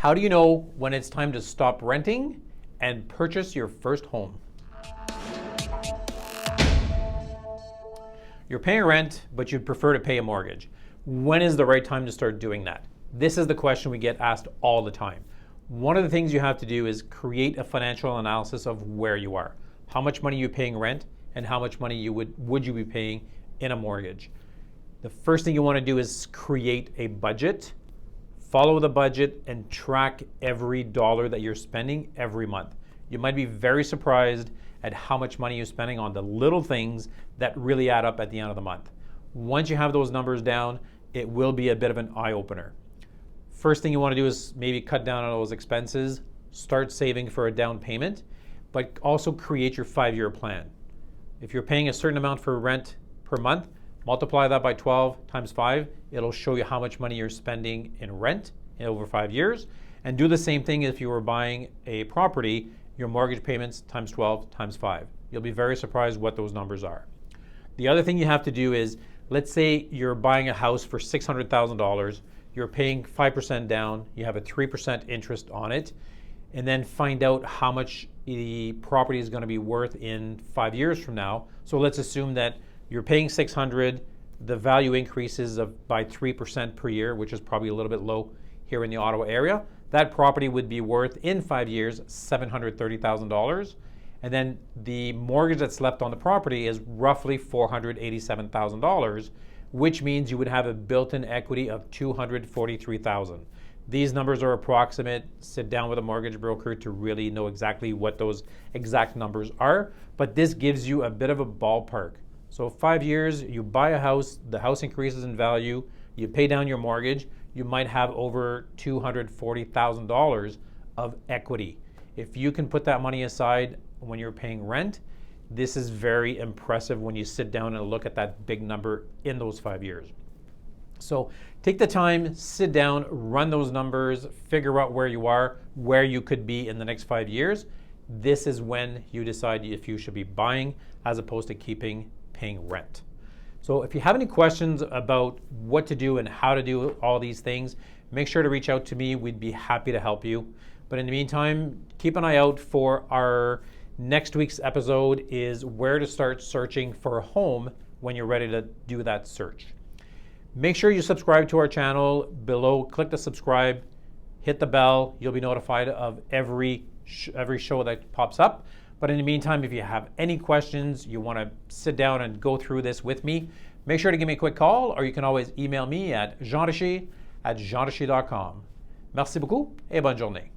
How do you know when it's time to stop renting and purchase your first home? You're paying rent, but you'd prefer to pay a mortgage. When is the right time to start doing that? This is the question we get asked all the time. One of the things you have to do is create a financial analysis of where you are. How much money you're paying rent and how much money would you be paying in a mortgage. The first thing you want to do is create a budget, follow the budget, and track every dollar that you're spending every month. You might be very surprised at how much money you're spending on the little things that really add up at the end of the month. Once you have those numbers down, it will be a bit of an eye-opener. First thing you want to do is maybe cut down on those expenses, start saving for a down payment, but also create your 5-year plan. If you're paying a certain amount for rent per month, multiply that by 12 times 5. It'll show you how much money you're spending in rent in over 5 years. And do the same thing if you were buying a property, your mortgage payments times 12 times 5. You'll be very surprised what those numbers are. The other thing you have to do is, let's say you're buying a house for $600,000, you're paying 5% down, you have a 3% interest on it, and then find out how much the property is going to be worth in 5 years from now. So let's assume that you're paying $600,000, the value increases by 3% per year, which is probably a little bit low here in the Ottawa area. That property would be worth in 5 years $730,000. And then the mortgage that's left on the property is roughly $487,000, which means you would have a built-in equity of $243,000. These numbers are approximate. Sit down with a mortgage broker to really know exactly what those exact numbers are, but this gives you a bit of a ballpark. So 5 years, you buy a house, the house increases in value, you pay down your mortgage, you might have over $240,000 of equity. If you can put that money aside when you're paying rent, this is very impressive when you sit down and look at that big number in those 5 years. So take the time, sit down, run those numbers, figure out where you are, where you could be in the next 5 years. This is when you decide if you should be buying as opposed to paying rent. So if you have any questions about what to do and how to do all these things, make sure to reach out to me. We'd be happy to help you. But in the meantime, keep an eye out for our next week's episode is where to start searching for a home when you're ready to do that search. Make sure you subscribe to our channel. Below, click the subscribe, hit the bell. You'll be notified of every show that pops up. But in the meantime, if you have any questions, you want to sit down and go through this with me, make sure to give me a quick call, or you can always email me at jeanricher@jeanricher.com. Merci beaucoup et bonne journée.